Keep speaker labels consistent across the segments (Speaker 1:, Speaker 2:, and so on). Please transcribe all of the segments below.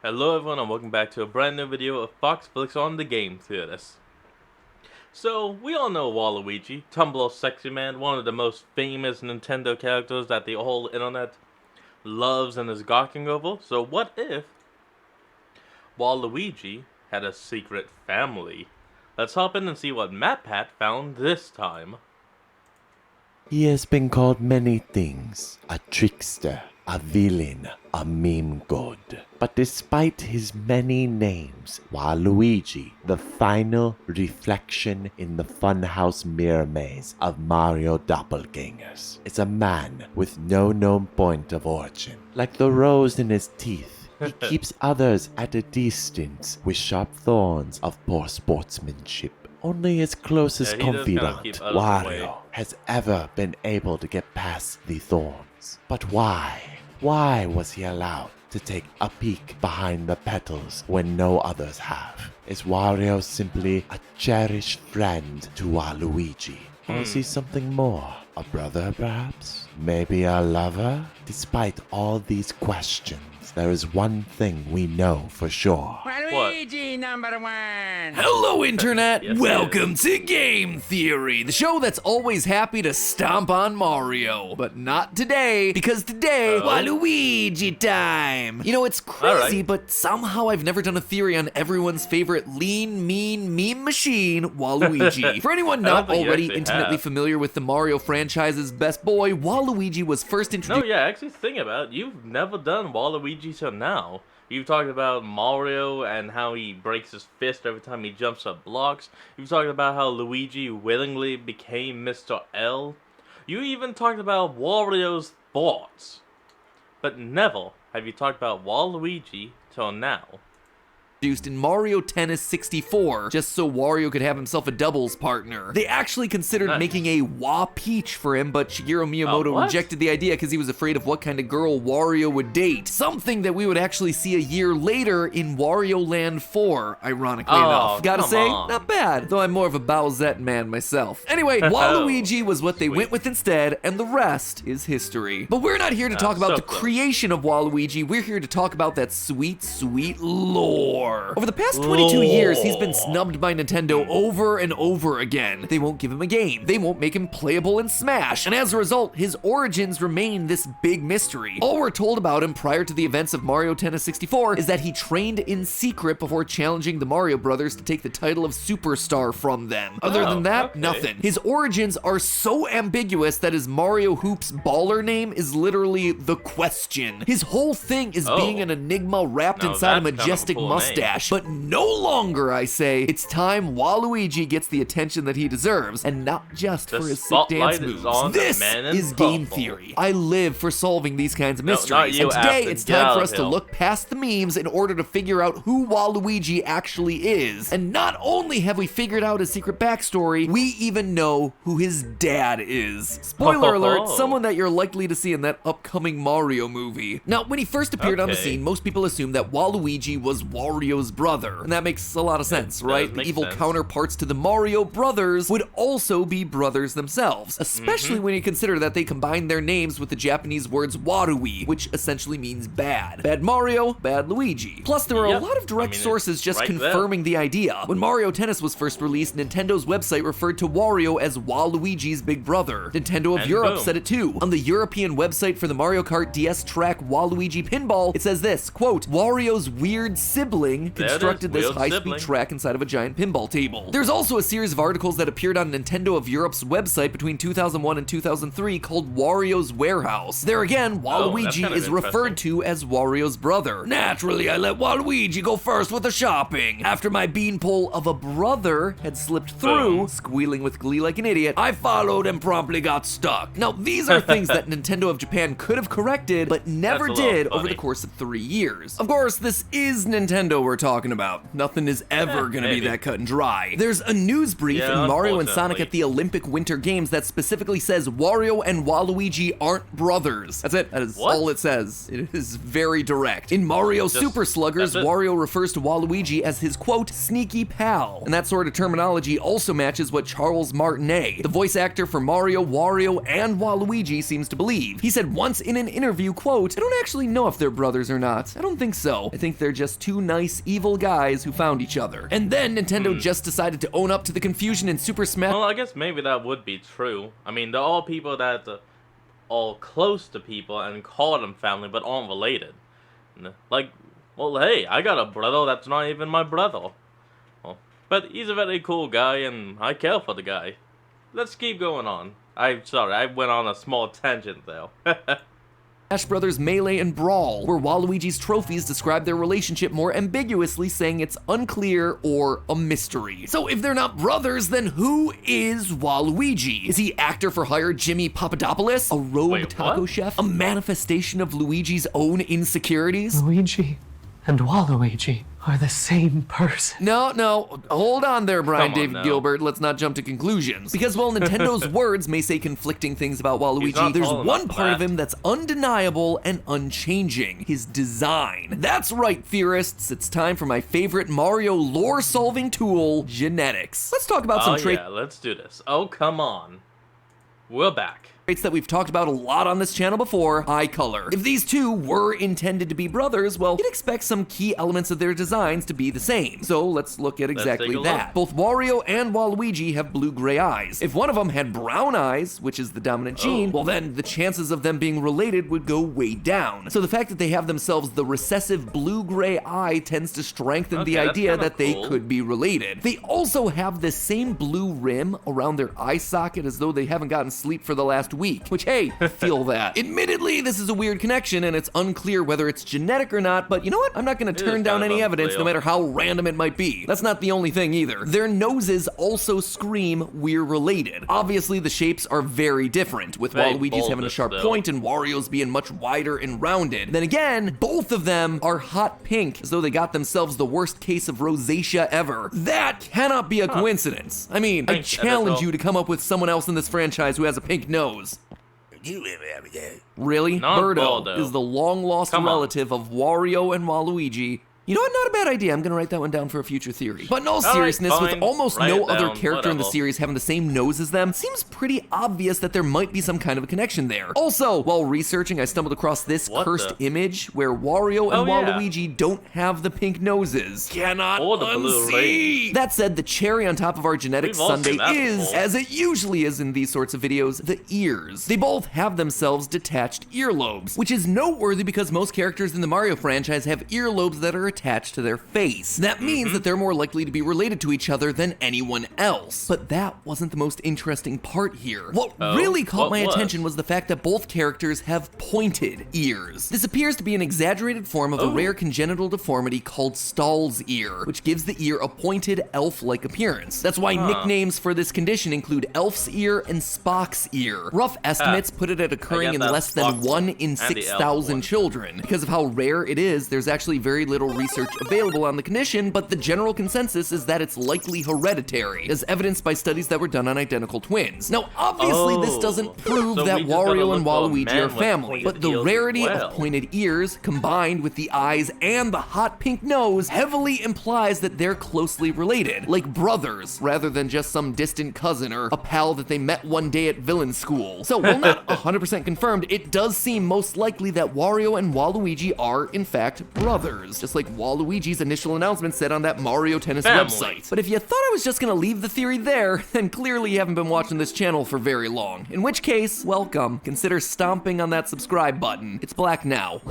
Speaker 1: Hello everyone and welcome back to a brand new video of Fox Flicks on the Game Theaters. So, we all know Waluigi, Tumble's sexy man, one of the most famous Nintendo characters that the whole internet loves and is gawking over. So what if Waluigi had a secret family? Let's hop in and see what MatPat found this time.
Speaker 2: He has been called many things, a trickster, a villain, a meme god. But despite his many names, Waluigi, the final reflection in the funhouse mirror maze of Mario doppelgangers, is a man with no known point of origin. Like the rose in his teeth, he keeps others at a distance with sharp thorns of poor sportsmanship. Only his closest confidant, Wario, has ever been able to get past the thorns. But why? Why was he allowed to take a peek behind the petals when no others have? Is Wario simply a cherished friend to Waluigi? Or is he something more? A brother, perhaps? Maybe a lover? Despite all these questions, there is one thing we know for sure.
Speaker 3: Waluigi #1!
Speaker 4: Hello, Internet!
Speaker 1: Yes,
Speaker 4: Welcome to Game Theory, the show that's always happy to stomp on Mario. But not today, because today, Waluigi time! You know, it's crazy, but somehow I've never done a theory on everyone's favorite lean, mean, meme machine, Waluigi. For anyone not already intimately familiar with the Mario franchise's best boy, Waluigi was first introduced—
Speaker 1: No, yeah, actually think about it. You've never done Waluigi till now. You've talked about Mario and how he breaks his fist every time he jumps up blocks. You've talked about how Luigi willingly became Mr. L. You even talked about Wario's thoughts. But never have you talked about Waluigi till now.
Speaker 4: in Mario Tennis 64, just so Wario could have himself a doubles partner. They actually considered making a Wa Peach for him, but Shigeru Miyamoto rejected the idea because he was afraid of what kind of girl Wario would date. Something that we would actually see a year later in Wario Land 4, ironically enough. Gotta say, not bad, though I'm more of a Bowsette man myself. Anyway, Waluigi was what they went with instead, and the rest is history. But we're not here to talk about the creation of Waluigi, we're here to talk about that sweet, sweet lore. Over the past 22 years, he's been snubbed by Nintendo over and over again. They won't give him a game. They won't make him playable in Smash. And as a result, his origins remain this big mystery. All we're told about him prior to the events of Mario Tennis 64 is that he trained in secret before challenging the Mario Brothers to take the title of Superstar from them. Other than that, nothing. His origins are so ambiguous that his Mario Hoops baller name is literally The Question. His whole thing is being an enigma wrapped inside a majestic mustache. But no longer, I say, it's time Waluigi gets the attention that he deserves, and not just for his sick dance moves. This is Game Theory. I live for solving these kinds of mysteries, and today it's time for us to look past the memes in order to figure out who Waluigi actually is. And not only have we figured out his secret backstory, we even know who his dad is. Spoiler alert, someone that you're likely to see in that upcoming Mario movie. Now, when he first appeared on the scene, most people assumed that Waluigi was Wario's brother, and that makes a lot of sense, right? The evil counterparts to the Mario brothers would also be brothers themselves, especially when you consider that they combined their names with the Japanese words Warui, which essentially means bad. Bad Mario, bad Luigi. Plus, there are a lot of direct sources just confirming the idea. When Mario Tennis was first released, Nintendo's website referred to Wario as Waluigi's big brother. Nintendo of Europe said it too. On the European website for the Mario Kart DS track Waluigi Pinball, it says this, quote, Wario's weird sibling constructed this high-speed track inside of a giant pinball table. There's also a series of articles that appeared on Nintendo of Europe's website between 2001 and 2003 called Wario's Warehouse. There again, Waluigi is referred to as Wario's brother. Naturally, I let Waluigi go first with the shopping. After my beanpole of a brother had slipped through, squealing with glee like an idiot, I followed and promptly got stuck. Now, these are things that Nintendo of Japan could have corrected, but never did over the course of 3 years. Of course, this is Nintendo we're talking about. Nothing is ever gonna be that cut and dry. There's a news brief in Mario and Sonic at the Olympic Winter Games that specifically says Wario and Waluigi aren't brothers. That's it. That is all it says. It is very direct. In Mario Super Sluggers, Wario refers to Waluigi as his, quote, sneaky pal. And that sort of terminology also matches what Charles Martinet, the voice actor for Mario, Wario, and Waluigi, seems to believe. He said once in an interview, quote, I don't actually know if they're brothers or not. I don't think so. I think they're just two nice, evil guys who found each other. And then Nintendo just decided to own up to the confusion in Super Smash.
Speaker 1: Well, I guess maybe that would be true. I mean, they're all people that all close to people and call them family, but aren't related. Like, well, hey, I got a brother that's not even my brother. Well, but he's a very cool guy, and I care for the guy. Let's keep going on. I'm sorry, I went on a small tangent, though.
Speaker 4: Smash Brothers Melee and Brawl, where Waluigi's trophies describe their relationship more ambiguously, saying it's unclear or a mystery. So if they're not brothers, then who is Waluigi? Is he actor for hire Jimmy Papadopoulos? A rogue taco chef? A manifestation of Luigi's own insecurities?
Speaker 5: Luigi and Waluigi are the same person.
Speaker 4: No, hold on there, Brian David Gilbert. Let's not jump to conclusions. Because while Nintendo's words may say conflicting things about Waluigi, there's one part of him that's undeniable and unchanging: his design. That's right, theorists. It's time for my favorite Mario lore-solving tool, genetics. Let's talk about some traits.
Speaker 1: Yeah, let's do this. Oh, come on. We're back.
Speaker 4: Traits that we've talked about a lot on this channel before: eye color. If these two were intended to be brothers, well, you'd expect some key elements of their designs to be the same. So let's look at exactly that. Both Wario and Waluigi have blue-gray eyes. If one of them had brown eyes, which is the dominant gene, well then the chances of them being related would go way down. So the fact that they have themselves the recessive blue-gray eye tends to strengthen the idea that they could be related. They also have the same blue rim around their eye socket as though they haven't gotten sleep for the last week, which, hey, feel that. Admittedly, this is a weird connection, and it's unclear whether it's genetic or not, but you know what? I'm not gonna turn down any evidence, no matter how random it might be. That's not the only thing either. Their noses also scream we're related. Obviously, the shapes are very different, with Waluigi's having a sharp point and Wario's being much wider and rounded. Then again, both of them are hot pink, as though they got themselves the worst case of rosacea ever. That cannot be a coincidence. I mean, I challenge you to come up with someone else in this franchise who has a pink nose. Really? Birdo is the long-lost relative of Wario and Waluigi. You know what? Not a bad idea. I'm gonna write that one down for a future theory. But in all seriousness, with almost no other character in the series having the same nose as them, it seems pretty obvious that there might be some kind of a connection there. Also, while researching, I stumbled across this cursed image where Wario and Waluigi don't have the pink noses. Cannot unsee! That said, the cherry on top of our genetic sundae is, as it usually is in these sorts of videos, the ears. They both have themselves detached earlobes, which is noteworthy because most characters in the Mario franchise have earlobes that are attached to their face. That means that they're more likely to be related to each other than anyone else. But that wasn't the most interesting part here. What really caught my attention was the fact that both characters have pointed ears. This appears to be an exaggerated form of a rare congenital deformity called Stahl's ear, which gives the ear a pointed elf-like appearance. That's why nicknames for this condition include Elf's ear and Spock's ear. Rough estimates put it at occurring in less than 1 in 6,000 children. Because of how rare it is, there's actually very little research available on the condition, but the general consensus is that it's likely hereditary, as evidenced by studies that were done on identical twins. Now, obviously, this doesn't prove that Wario and Waluigi are family, but the rarity of pointed ears, combined with the eyes and the hot pink nose, heavily implies that they're closely related, like brothers, rather than just some distant cousin or a pal that they met one day at villain school. So, while not 100% confirmed, it does seem most likely that Wario and Waluigi are, in fact, brothers, just like Waluigi's initial announcement said on that Mario Tennis website. But if you thought I was just gonna leave the theory there, then clearly you haven't been watching this channel for very long. In which case, welcome. Consider stomping on that subscribe button. It's black now.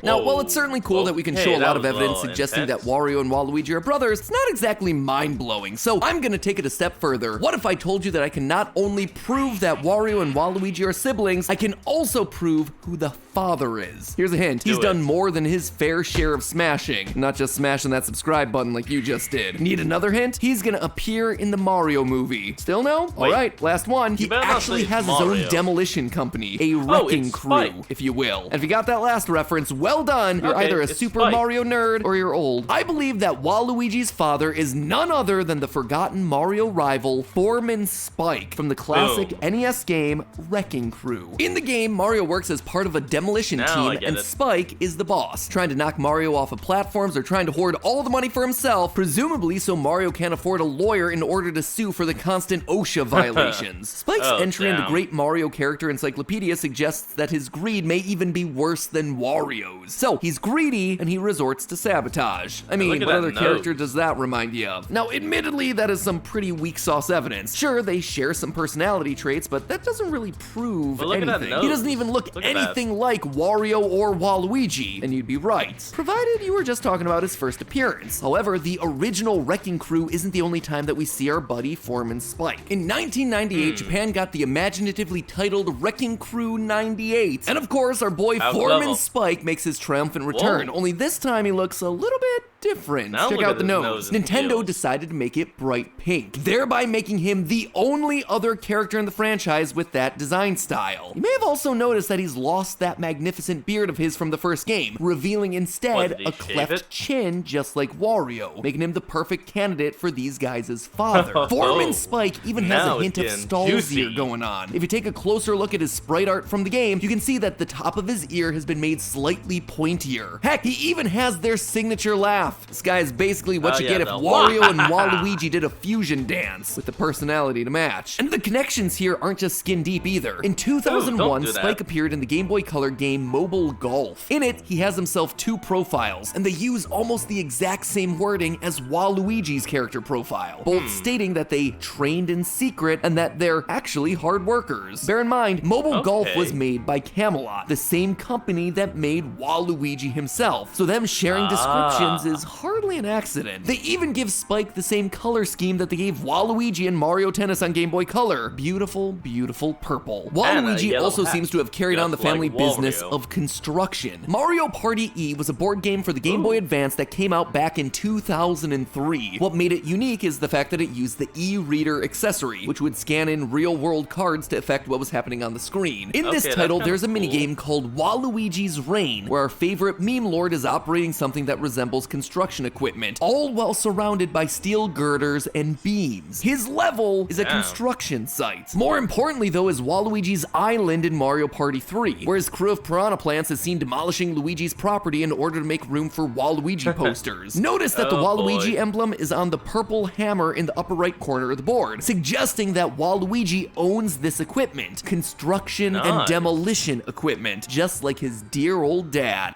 Speaker 4: Now, while it's certainly cool that we can show a lot of evidence suggesting that Wario and Waluigi are brothers, it's not exactly mind-blowing, so I'm gonna take it a step further. What if I told you that I can not only prove that Wario and Waluigi are siblings, I can also prove who the father is. Here's a hint. He's done more than his fair share of smashing, not just smashing that subscribe button like you just did. Need another hint? He's gonna appear in the Mario movie. Still no? All right, last one. He actually has his own demolition company, a wrecking crew, if you will. And if you got that last reference, well done. You're either a Super Mario nerd or you're old. I believe that Waluigi's father is none other than the forgotten Mario rival, Foreman Spike, from the classic NES game Wrecking Crew. In the game, Mario works as part of a demolition team, and Spike is the boss, trying to knock Mario off of platforms or trying to hoard all the money for himself, presumably so Mario can't afford a lawyer in order to sue for the constant OSHA violations. Spike's entry in the Great Mario Character Encyclopedia suggests that his greed may even be worse than Wario's. So he's greedy and he resorts to sabotage. I mean, what other character does that remind you of? Now, admittedly, that is some pretty weak sauce evidence. Sure, they share some personality traits, but that doesn't really prove anything. He doesn't even look anything like Wario or Waluigi, and you'd be right, provided you were just talking about his first appearance. However, the original Wrecking Crew isn't the only time that we see our buddy Foreman Spike. In 1998, Japan got the imaginatively titled Wrecking Crew 98, and of course, our boy Foreman Spike makes his triumphant return, only this time he looks a little bit different. Check out the nose. Nintendo decided to make it bright pink, thereby making him the only other character in the franchise with that design style. You may have also noticed that he's lost that magnificent beard of his from the first game, revealing instead a cleft chin just like Wario, making him the perfect candidate for these guys' father. Foreman Spike even has a hint of Stall's ear going on. If you take a closer look at his sprite art from the game, you can see that the top of his ear has been made slightly pointier. Heck, he even has their signature laugh. This guy is basically what you get if Wario and Waluigi did a fusion dance with the personality to match. And the connections here aren't just skin deep either. In 2001, Spike appeared in the Game Boy Color game Mobile Golf. In it, he has himself two profiles, and they use almost the exact same wording as Waluigi's character profile, both stating that they trained in secret and that they're actually hard workers. Bear in mind, Mobile Golf was made by Camelot, the same company that made Waluigi himself, so them sharing descriptions is hardly an accident. They even give Spike the same color scheme that they gave Waluigi in Mario Tennis on Game Boy Color. Beautiful, beautiful purple. Waluigi also seems to have carried on the family business of construction. Mario Party E was a board game for the Game Boy Advance that came out back in 2003. What made it unique is the fact that it used the e-reader accessory, which would scan in real-world cards to affect what was happening on the screen. In this title, there's a minigame called Waluigi's Reign, where our favorite meme lord is operating something that resembles construction equipment, all while surrounded by steel girders and beams. His level is a construction site. More importantly, though, is Waluigi's island in Mario Party 3, where his crew of piranha plants is seen demolishing Luigi's property in order to make room for Waluigi posters. Notice that the Waluigi emblem is on the purple hammer in the upper right corner of the board, suggesting that Waluigi owns this equipment, construction and demolition equipment, just like his dear old dad.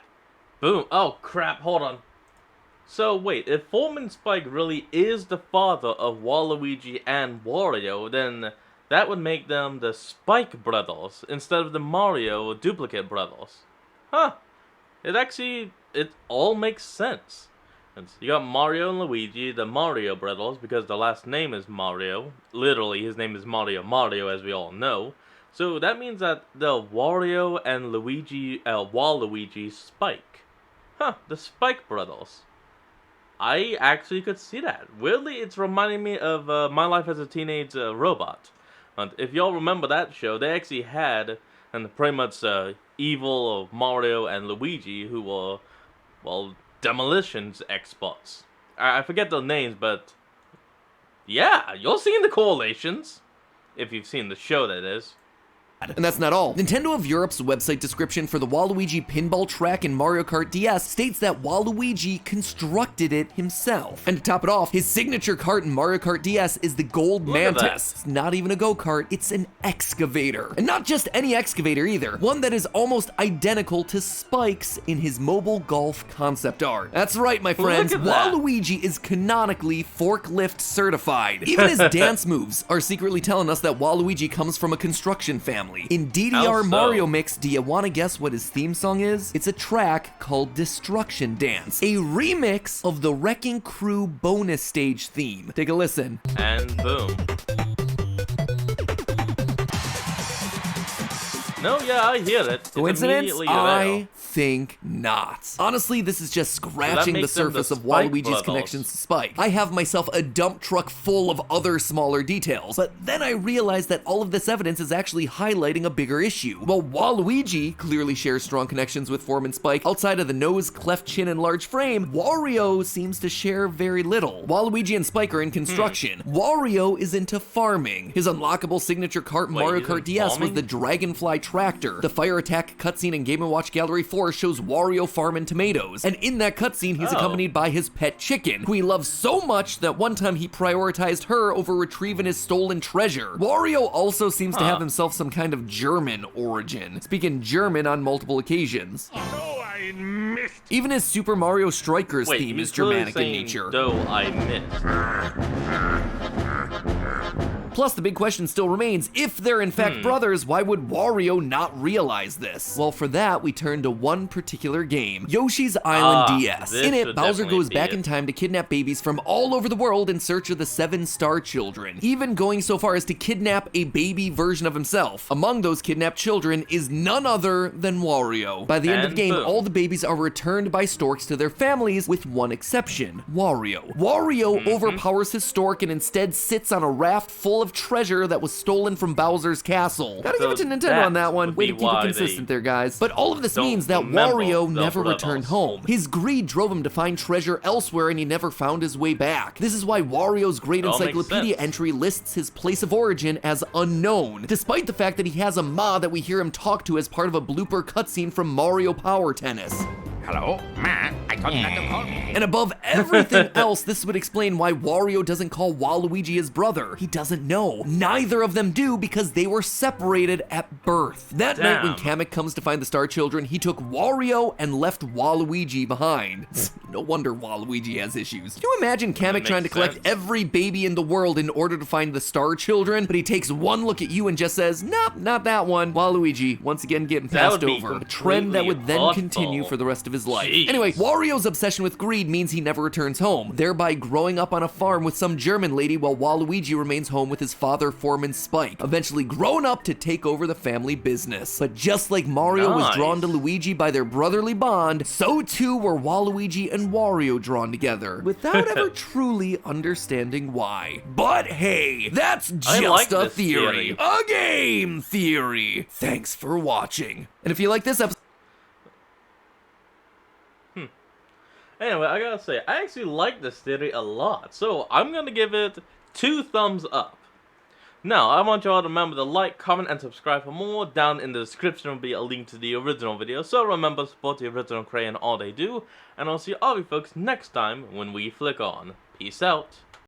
Speaker 1: Boom. Oh crap, hold on. So wait, if Foreman Spike really is the father of Waluigi and Wario, then that would make them the Spike brothers instead of the Mario duplicate brothers. Huh. It all makes sense. You got Mario and Luigi, the Mario brothers, because the last name is Mario. Literally, his name is Mario, as we all know. So that means that the Wario and Waluigi Spike. Huh, the Spike brothers. I actually could see that. Weirdly, it's reminding me of My Life as a Teenage Robot. And if y'all remember that show, they actually had, and pretty much evil of Mario and Luigi, who were, well, demolitions experts. I forget their names, but yeah, you're seeing the correlations. If you've seen the show, that is.
Speaker 4: And that's not all. Nintendo of Europe's website description for the Waluigi pinball track in Mario Kart DS states that Waluigi constructed it himself. And to top it off, his signature cart in Mario Kart DS is the Gold Mantis. It's not even a go-kart, it's an excavator. And not just any excavator either, one that is almost identical to Spike's in his Mobile Golf concept art. That's right, my friends, Waluigi is canonically forklift certified. Even his dance moves are secretly telling us that Waluigi comes from a construction family. In DDR Mario Mix, do you want to guess what his theme song is? It's a track called Destruction Dance, a remix of the Wrecking Crew bonus stage theme. Take a listen.
Speaker 1: And boom. No, yeah, I hear it. It's
Speaker 4: Coincidence?
Speaker 1: immediately
Speaker 4: I
Speaker 1: there.
Speaker 4: think not. Honestly, this is just scratching the
Speaker 1: makes them
Speaker 4: surface
Speaker 1: the
Speaker 4: of
Speaker 1: Spike
Speaker 4: Waluigi's
Speaker 1: brothers.
Speaker 4: connections to Spike. I have myself a dump truck full of other smaller details, but then I realized that all of this evidence is actually highlighting a bigger issue. While Waluigi clearly shares strong connections with Form and Spike, outside of the nose, cleft chin, and large frame, Wario seems to share very little. Waluigi and Spike are in construction. Wario is into farming. His unlockable signature cart in
Speaker 1: Wait,
Speaker 4: Mario
Speaker 1: he's in
Speaker 4: Kart DS was
Speaker 1: farming?
Speaker 4: the Dragonfly Tractor. The Fire Attack cutscene in Game & Watch Gallery 4 shows Wario farming tomatoes, and in that cutscene he's accompanied by his pet chicken, who he loves so much that one time he prioritized her over retrieving his stolen treasure. Wario also seems to have himself some kind of German origin, speaking German on multiple occasions.
Speaker 3: Oh, I missed.
Speaker 4: Even his Super Mario Strikers
Speaker 1: Wait,
Speaker 4: theme
Speaker 1: he's
Speaker 4: is Germanic in
Speaker 1: saying,
Speaker 4: nature.
Speaker 1: Though I missed.
Speaker 4: Plus, the big question still remains, if they're in fact brothers, why would Wario not realize this? Well, for that, we turn to one particular game, Yoshi's Island DS.
Speaker 1: this
Speaker 4: In it,
Speaker 1: would
Speaker 4: Bowser
Speaker 1: definitely
Speaker 4: goes
Speaker 1: be
Speaker 4: back
Speaker 1: it.
Speaker 4: in time to kidnap babies from all over the world in search of the 7 star children, even going so far as to kidnap a baby version of himself. Among those kidnapped children is none other than Wario. By the end of the
Speaker 1: And
Speaker 4: game,
Speaker 1: boom.
Speaker 4: all the babies are returned by storks to their families, with one exception, Wario. Wario overpowers his stork and instead sits on a raft full of treasure that was stolen from Bowser's castle. Gotta give it to
Speaker 1: So
Speaker 4: Nintendo on that
Speaker 1: that
Speaker 4: one.
Speaker 1: would
Speaker 4: Way
Speaker 1: be
Speaker 4: to keep it
Speaker 1: why
Speaker 4: consistent
Speaker 1: they
Speaker 4: there, guys. But all of this
Speaker 1: don't
Speaker 4: means that
Speaker 1: remember
Speaker 4: Wario
Speaker 1: the
Speaker 4: never
Speaker 1: rebels.
Speaker 4: returned home. His greed drove him to find treasure elsewhere, and he never found his way back. This is why Wario's great
Speaker 1: It all makes
Speaker 4: encyclopedia
Speaker 1: sense.
Speaker 4: entry lists his place of origin as unknown, despite the fact that he has a Ma that we hear him talk to as part of a blooper cutscene from Mario Power Tennis.
Speaker 3: Hello, Ma. I thought you had to call me.
Speaker 4: And above everything else, this would explain why Wario doesn't call Waluigi his brother. He doesn't know. Neither of them do because they were separated at birth. That night when
Speaker 1: Damn.
Speaker 4: Kamek comes to find the Star Children, he took Wario and left Waluigi behind. No wonder Waluigi has issues. Can you imagine Kamek
Speaker 1: makes
Speaker 4: trying to collect
Speaker 1: sense.
Speaker 4: every baby in the world in order to find the Star Children, but he takes one look at you and just says, nope, not that one. Waluigi, once again getting
Speaker 1: That
Speaker 4: passed
Speaker 1: would be
Speaker 4: over. A trend that would then
Speaker 1: completely
Speaker 4: continue
Speaker 1: awful.
Speaker 4: for the rest of his life.
Speaker 1: Jeez.
Speaker 4: Anyway, Wario's obsession with greed means he never returns home, thereby growing up on a farm with some German lady while Waluigi remains home with his father, Foreman Spike, eventually grown up to take over the family business. But just like Mario was
Speaker 1: Nice.
Speaker 4: drawn to Luigi by their brotherly bond, so too were Waluigi and Wario drawn together, without ever truly understanding why. But hey, that's
Speaker 1: I
Speaker 4: just
Speaker 1: like
Speaker 4: a
Speaker 1: this
Speaker 4: theory.
Speaker 1: theory.
Speaker 4: A game theory. Thanks for watching. And if you like this episode,
Speaker 1: Anyway, I gotta say, I actually like this theory a lot, so I'm gonna give it 2 thumbs up. Now, I want you all to remember to like, comment, and subscribe for more. Down in the description will be a link to the original video, so remember to support the original creator and all they do, and I'll see all of you folks next time when we flick on. Peace out.